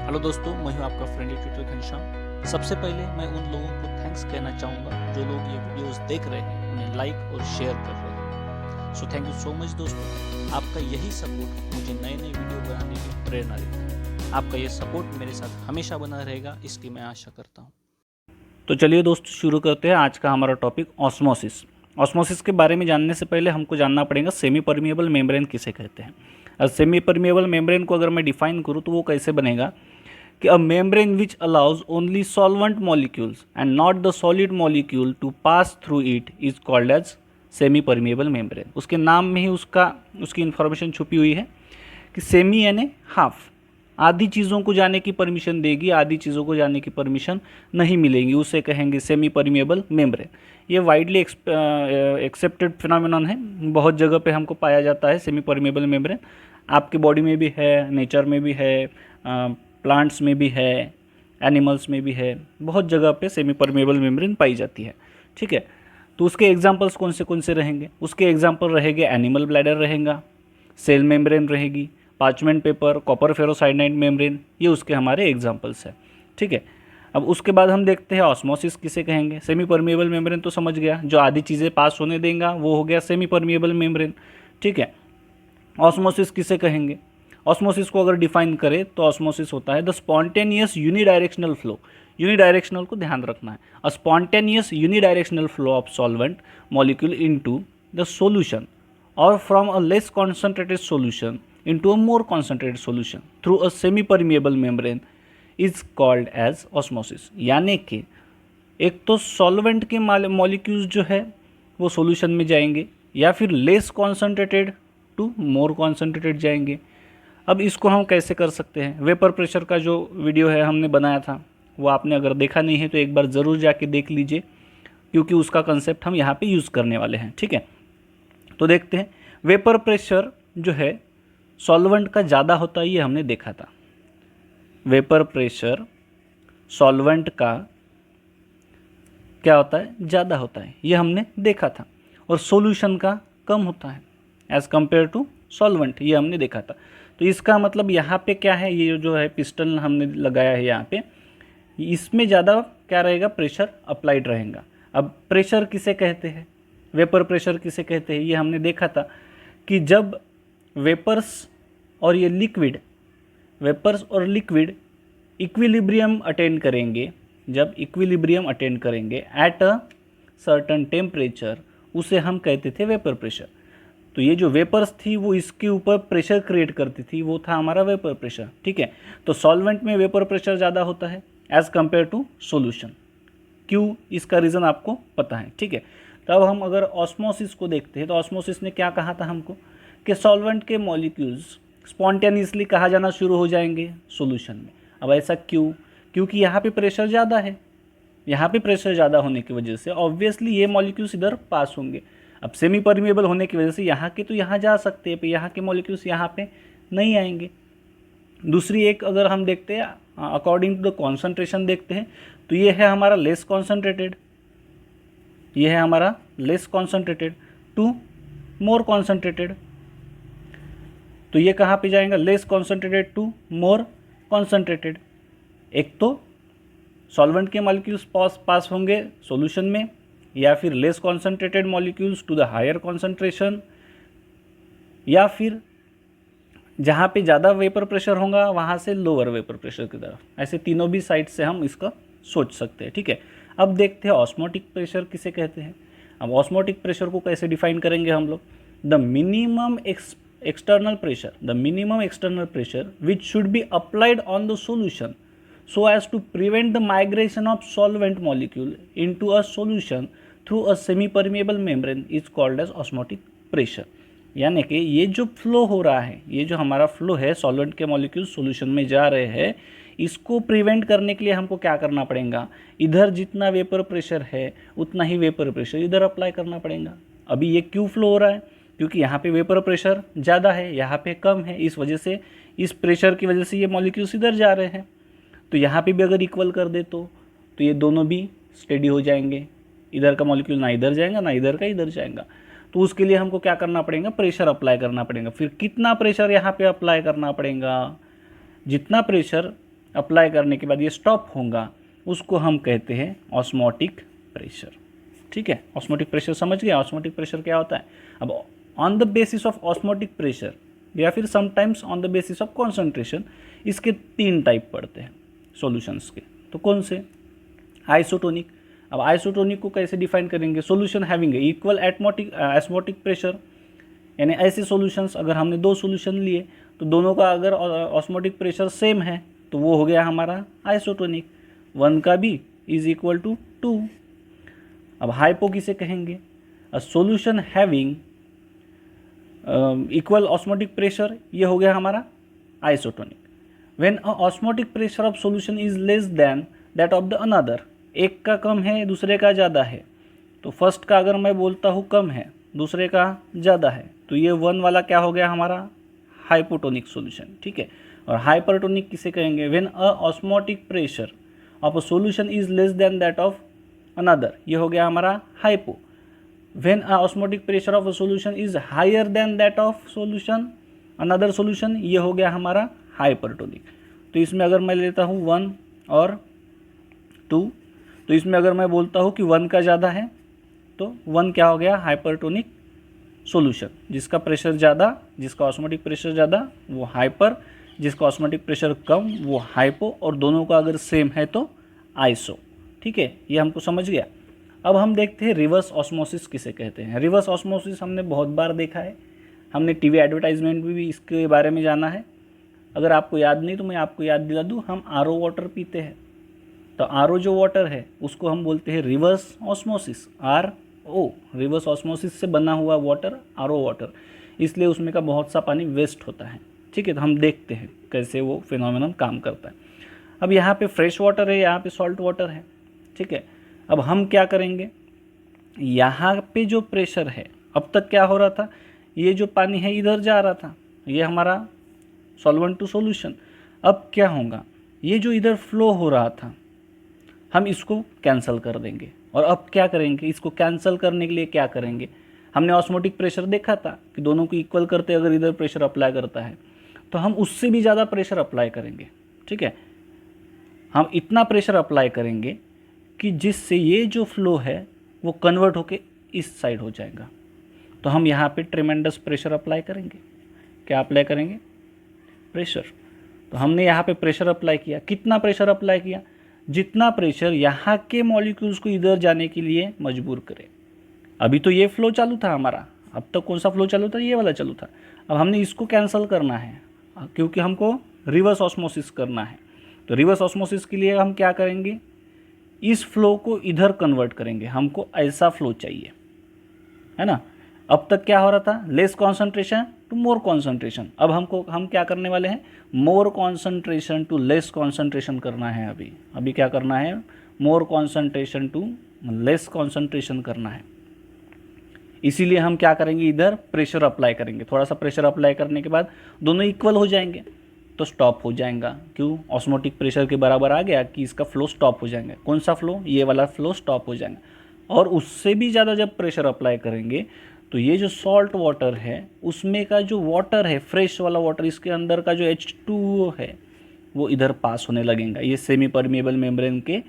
Hello दोस्तों, मैं हूं आपका फ्रेंडली ट्यूटर घनश्याम। सबसे पहले मैं उन लोगों को थैंक्स कहना चाहूँगा जो लोग ये वीडियोस देख रहे हैं, उन्हें लाइक और शेयर कर रहे हैं। So thank you so much दोस्तों। आपका यही सपोर्ट मुझे नए नए वीडियो बनाने की प्रेरणा देता है। आपका ये सपोर्ट मेरे साथ हमेशा बना रहेगा, इसकी मैं आशा करता हूँ। तो चलिए दोस्तों, शुरू करते हैं आज का हमारा टॉपिक ऑस्मोसिस। ऑस्मोसिस के बारे में जानने से पहले हमको जानना पड़ेगा सेमी परमिएबल मेम्ब्रेन किसे कहते हैं। और सेमी परमिएबल मेम्ब्रेन को अगर मैं डिफाइन करूँ तो वो कैसे बनेगा कि a membrane which allows only solvent molecules and not the solid molecule to pass through it is called as semi permeable membrane. उसके नाम में ही उसकी इन्फॉर्मेशन छुपी हुई है कि सेमी यानी हाफ, आधी चीज़ों को जाने की परमिशन देगी, आधी चीज़ों को जाने की परमिशन नहीं मिलेगी, उसे कहेंगे सेमी परमिएबल मेम्ब्रेन। ये वाइडली एक्सेप्टेड फिनोमेनन है, बहुत जगह पे हमको पाया जाता है सेमी परमिएबल मेम्ब्रेन। आपके बॉडी में भी है, नेचर में भी है, प्लांट्स में भी है, एनिमल्स में भी है, बहुत जगह पे सेमी परमिएबल मेम्ब्रेन पाई जाती है। ठीक है, तो उसके एग्जांपल्स कौन से रहेंगे? उसके एग्जांपल रहेंगे एनिमल ब्लैडर रहेगा, सेल मेम्ब्रेन रहेगी, parchment paper, copper ferrocyanide membrane, ये उसके हमारे एग्जांपल्स है। ठीक है, अब उसके बाद हम देखते हैं ऑस्मोसिस किसे कहेंगे। सेमी परमिएबल मेम्ब्रेन तो समझ गया, जो आधी चीज़ें पास होने देगा वो हो गया सेमी परमिएबल मेम्ब्रेन। ठीक है, ऑस्मोसिस किसे कहेंगे? ऑस्मोसिस को अगर डिफाइन करें तो ऑस्मोसिस होता है the spontaneous unidirectional flow. Unidirectional को ध्यान रखना है, a spontaneous unidirectional flow of solvent molecule into the solution और from a less concentrated solution into a more concentrated solution through a semi-permeable membrane is called as osmosis। यानी कि एक तो solvent के मॉलिक्यूल्स जो है वो सॉल्यूशन में जाएंगे या फिर less concentrated to more concentrated जाएंगे। अब इसको हम कैसे कर सकते हैं? वेपर प्रेशर का जो वीडियो है हमने बनाया था, वो आपने अगर देखा नहीं है तो एक बार ज़रूर जाके देख लीजिए, क्योंकि उसका कंसेप्ट हम यहाँ पे यूज़ करने वाले हैं। ठीक है, तो देखते हैं। वेपर प्रेशर जो है सॉल्वेंट का ज़्यादा होता है, ये हमने देखा था। वेपर प्रेशर सॉल्वेंट का क्या होता है? ज़्यादा होता है, ये हमने देखा था। और सॉल्यूशन का कम होता है एज़ कंपेयर टू सॉल्वेंट, ये हमने देखा था। तो इसका मतलब यहाँ पे क्या है, ये जो है पिस्टन हमने लगाया है यहाँ पे, इसमें ज़्यादा क्या रहेगा? प्रेशर अप्लाइड रहेगा। अब प्रेशर किसे कहते हैं, वेपर प्रेशर किसे कहते हैं, ये हमने देखा था कि जब वेपर्स और ये लिक्विड, वेपर्स और लिक्विड इक्विलिब्रियम अटेंड करेंगे, जब इक्विलिब्रियम अटेंड करेंगे एट अ सर्टन टेम्परेचर, उसे हम कहते थे वेपर प्रेशर। तो ये जो वेपर्स थी वो इसके ऊपर प्रेशर क्रिएट करती थी, वो था हमारा वेपर प्रेशर। ठीक है, तो सॉल्वेंट में वेपर प्रेशर ज़्यादा होता है एज़ कंपेयर टू सॉल्यूशन। क्यों? इसका रीज़न आपको पता है। ठीक है, तो अब हम अगर ऑस्मोसिस को देखते हैं तो ऑस्मोसिस ने क्या कहा था हमको कि सॉल्वेंट के मॉलिक्यूल्स स्पॉन्टेनियसली कहा जाना शुरू हो जाएंगे सॉल्यूशन में। अब ऐसा क्यों? क्योंकि यहाँ पे प्रेशर ज़्यादा है, यहाँ पे प्रेशर ज़्यादा होने की वजह से ऑब्वियसली ये मॉलिक्यूल्स इधर पास होंगे। अब सेमी परमिएबल होने की वजह से यहाँ के तो यहाँ जा सकते हैं, यहाँ के मॉलिक्यूल्स यहाँ पे नहीं आएंगे। दूसरी एक अगर हम देखते हैं अकॉर्डिंग टू द कॉन्सेंट्रेशन देखते हैं, तो ये है हमारा लेस कॉन्सेंट्रेटेड, ये है हमारा less concentrated to more concentrated. तो ये कहाँ पे जाएगा? Less concentrated to more concentrated. एक तो सॉल्वेंट के मॉलिक्यूल्स पास होंगे सॉल्यूशन में, या फिर less concentrated molecules to the higher concentration, या फिर जहाँ पे ज़्यादा वेपर प्रेशर होगा वहाँ से लोअर वेपर प्रेशर की तरफ। ऐसे तीनों भी साइड से हम इसका सोच सकते हैं। ठीक है, अब देखते हैं ऑस्मोटिक प्रेशर किसे कहते हैं। अब ऑस्मोटिक प्रेशर को कैसे डिफाइन करेंगे हम लोग? The minimum external pressure, the minimum external pressure which should be applied on the solution so as to prevent the migration of solvent molecule into a solution through a semi permeable membrane is called as osmotic pressure। यानी कि ये जो flow हो रहा है, ये जो हमारा फ्लो है, सॉल्वेंट के मॉलिक्यूल सॉल्यूशन में जा रहे हैं, इसको प्रिवेंट करने के लिए हमको क्या करना पड़ेगा? इधर जितना वेपर प्रेशर है उतना ही वेपर प्रेशर इधर अप्लाई करना पड़ेगा। अभी ये क्यों फ्लो हो रहा है? क्योंकि यहाँ पे वेपर प्रेशर ज़्यादा है, यहाँ पे कम है, इस वजह से, इस प्रेशर की वजह से ये मॉलिक्यूल्स इधर जा रहे हैं। तो यहाँ पे भी अगर इक्वल कर दे तो ये दोनों भी स्टेडी हो जाएंगे, इधर का मॉलिक्यूल ना इधर जाएगा ना इधर का इधर जाएगा। तो उसके लिए हमको क्या करना पड़ेगा? प्रेशर अप्लाई करना पड़ेगा। फिर कितना प्रेशर यहाँ पे अप्लाई करना पड़ेगा? जितना प्रेशर अप्लाई करने के बाद ये स्टॉप होगा, उसको हम कहते हैं ऑस्मोटिक प्रेशर। ठीक है, ऑस्मोटिक प्रेशर समझ गए। ऑस्मोटिक प्रेशर क्या होता है? अब on the basis of osmotic pressure या फिर sometimes on the basis of concentration, इसके 3 टाइप पड़ते हैं सॉल्यूशंस के। तो कौन से? आइसोटोनिक। अब आइसोटोनिक को कैसे डिफाइन करेंगे? सॉल्यूशन हैविंग इक्वल एस्मोटिक प्रेशर, यानी ऐसे सॉल्यूशंस अगर हमने 2 सॉल्यूशन लिए तो दोनों का अगर ऑस्मोटिक प्रेशर सेम है तो वो हो गया हमारा आइसोटोनिक। 1 का भी इज इक्वल टू 2। अब हाइपो किसे कहेंगे? A solution having equal osmotic pressure, ये हो गया हमारा isotonic. When a osmotic pressure of solution is less than that of the another, एक का कम है दूसरे का ज़्यादा है, तो फर्स्ट का अगर मैं बोलता हूँ कम है दूसरे का ज़्यादा है, तो ये 1 वाला क्या हो गया हमारा हाइपोटोनिक सॉल्यूशन। ठीक है, और हाइपरटोनिक किसे कहेंगे? When a osmotic pressure of a solution is less than that of another, ये हो गया हमारा hypo. When a osmotic pressure of a solution is higher than that of solution another solution, ये हो गया हमारा हाइपरटोनिक। तो इसमें अगर मैं लेता हूँ 1 और 2, तो इसमें अगर मैं बोलता हूँ कि 1 का ज़्यादा है तो 1 क्या हो गया? Hypertonic solution. जिसका प्रेशर ज़्यादा, जिसका ऑस्मोटिक प्रेशर ज़्यादा वो हाइपर, जिसका ऑस्मोटिक प्रेशर कम वो हाइपो, और दोनों का अगर सेम है तो आइसो। ठीक है, ये हमको समझ गया। अब हम देखते हैं रिवर्स ऑस्मोसिस किसे कहते हैं। रिवर्स ऑस्मोसिस हमने बहुत बार देखा है, हमने टीवी एडवर्टाइजमेंट में भी इसके बारे में जाना है। अगर आपको याद नहीं तो मैं आपको याद दिला दूँ, हम RO वाटर पीते हैं, तो RO जो वाटर है उसको हम बोलते हैं reverse osmosis, RO, reverse osmosis से बना हुआ वाटर RO वाटर, इसलिए उसमें का बहुत सा पानी वेस्ट होता है। ठीक है, तो हम देखते हैं कैसे वो फिनोमेनन काम करता है। अब यहाँ पे फ्रेश वाटर है, यहाँ पे सॉल्ट वाटर है। ठीक है, अब हम क्या करेंगे? यहाँ पे जो प्रेशर है, अब तक क्या हो रहा था? ये जो पानी है इधर जा रहा था, ये हमारा सॉल्वेंट टू सॉल्यूशन। अब क्या होगा? ये जो इधर फ्लो हो रहा था हम इसको कैंसिल कर देंगे। और अब क्या करेंगे? इसको कैंसिल करने के लिए क्या करेंगे? हमने ऑस्मोटिक प्रेशर देखा था कि दोनों को इक्वल करते अगर इधर प्रेशर अप्लाई करता है तो हम उससे भी ज़्यादा प्रेशर अप्लाई करेंगे। ठीक है, हम इतना प्रेशर अप्लाई करेंगे कि जिससे ये जो फ्लो है वो कन्वर्ट होके इस साइड हो जाएगा। तो हम यहाँ पे ट्रेमेंडस प्रेशर अप्लाई करेंगे। क्या अप्लाई करेंगे? प्रेशर। तो हमने यहाँ पे प्रेशर अप्लाई किया। कितना प्रेशर अप्लाई किया? जितना प्रेशर यहाँ के मॉलिक्यूल्स को इधर जाने के लिए मजबूर करे। अभी तो ये फ्लो चालू था हमारा, अब तक कौन सा फ्लो चालू था? ये वाला चालू था। अब हमने इसको कैंसिल करना है क्योंकि हमको रिवर्स ऑस्मोसिस करना है। तो रिवर्स ऑस्मोसिस के लिए हम क्या करेंगे? इस फ्लो को इधर कन्वर्ट करेंगे। हमको ऐसा फ्लो चाहिए, है ना। अब तक क्या हो रहा था? Less concentration to more concentration. अब हम क्या करने वाले हैं? More concentration to less concentration करना है। अभी क्या करना है? More concentration to less concentration करना है। इसीलिए हम क्या करेंगे? इधर प्रेशर अप्लाई करेंगे। थोड़ा सा प्रेशर अप्लाई करने के बाद दोनों इक्वल हो जाएंगे तो स्टॉप हो जाएगा। क्यों? ऑस्मोटिक प्रेशर के बराबर आ गया कि इसका फ्लो स्टॉप हो जाएगा। कौन सा फ्लो? ये वाला फ्लो स्टॉप हो जाएगा। और उससे भी ज़्यादा जब प्रेशर अप्लाई करेंगे तो ये जो सॉल्ट वाटर है उसमें का जो वाटर है, फ्रेश वाला वाटर, इसके अंदर का जो H2O है वो इधर पास होने लगेगा। ये सेमी परमिएबल मेम्ब्रेन के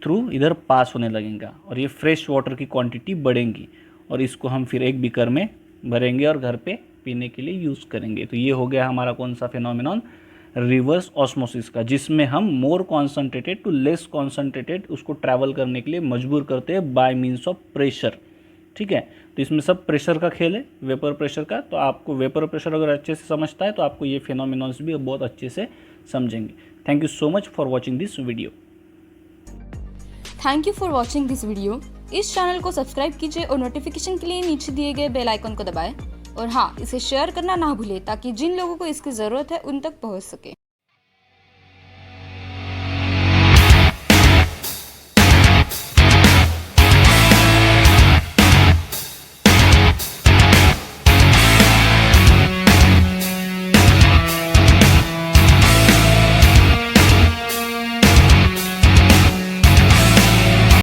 थ्रू इधर पास होने लगेगा और ये फ्रेश वाटर की क्वांटिटी बढ़ेंगी और इसको हम फिर एक बीकर में भरेंगे और घर पे पीने के लिए यूज़ करेंगे। तो ये हो गया हमारा कौन सा फिनोमेनन? रिवर्स ऑस्मोसिस का, जिसमें हम मोर कॉन्सेंट्रेटेड टू लेस कॉन्सेंट्रेटेड उसको ट्रैवल करने के लिए मजबूर करते हैं बाय मीन्स ऑफ प्रेशर। ठीक है, तो इसमें सब प्रेशर का खेल है, वेपर प्रेशर का। तो आपको वेपर प्रेशर अगर अच्छे से समझता है तो आपको ये फिनोमेनन्स भी बहुत अच्छे से समझेंगे। Thank you so much for watching this video. Thank you for watching this video. इस चैनल को सब्सक्राइब कीजिए और नोटिफिकेशन के लिए नीचे दिए गए बेल आइकन को दबाएं। और हाँ, इसे शेयर करना ना भूलें ताकि जिन लोगों को इसकी ज़रूरत है उन तक पहुंच सके।